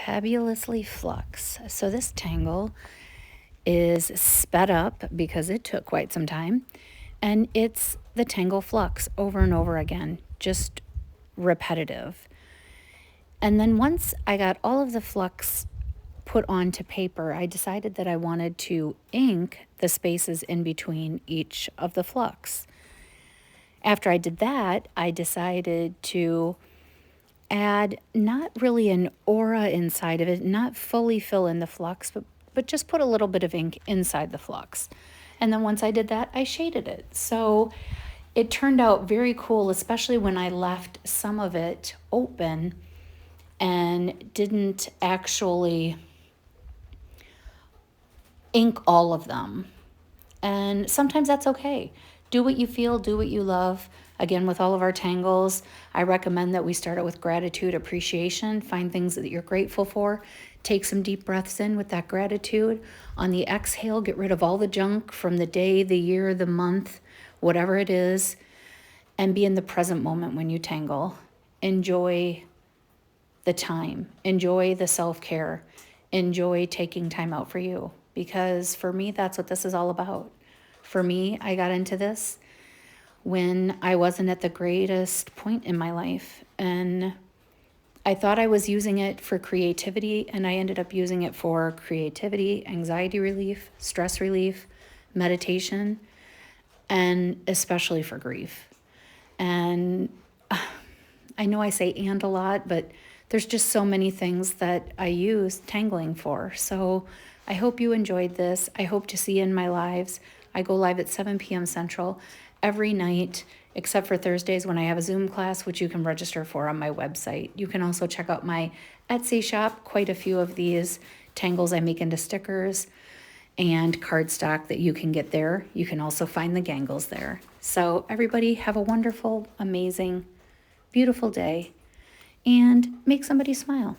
fabulously flux. So this tangle is sped up because it took quite some time, and it's the tangle flux over and over again, just repetitive. And then once I got all of the flux put onto paper, I decided that I wanted to ink the spaces in between each of the flux. After I did that, I decided to add not really an aura inside of it, not fully fill in the flux, but just put a little bit of ink inside the flux. And then once I did that, I shaded it. So it turned out very cool, especially when I left some of it open and didn't actually ink all of them. And sometimes that's okay. Do what you feel, do what you love. Again, with all of our tangles, I recommend that we start out with gratitude, appreciation, find things that you're grateful for. Take some deep breaths in with that gratitude. On the exhale, get rid of all the junk from the day, the year, the month, whatever it is, and be in the present moment when you tangle. Enjoy the time, enjoy the self-care, enjoy taking time out for you. Because for me, that's what this is all about. For me, I got into this when I wasn't at the greatest point in my life. And I thought I was using it for creativity, and I ended up using it for creativity, anxiety relief, stress relief, meditation, and especially for grief. And I know I say and a lot, but there's just so many things that I use tangling for. So I hope you enjoyed this. I hope to see you in my lives. I go live at 7 p.m. Central every night, except for Thursdays when I have a Zoom class, which you can register for on my website. You can also check out my Etsy shop. Quite a few of these tangles I make into stickers and cardstock that you can get there. You can also find the gangles there. So everybody have a wonderful, amazing, beautiful day, and make somebody smile.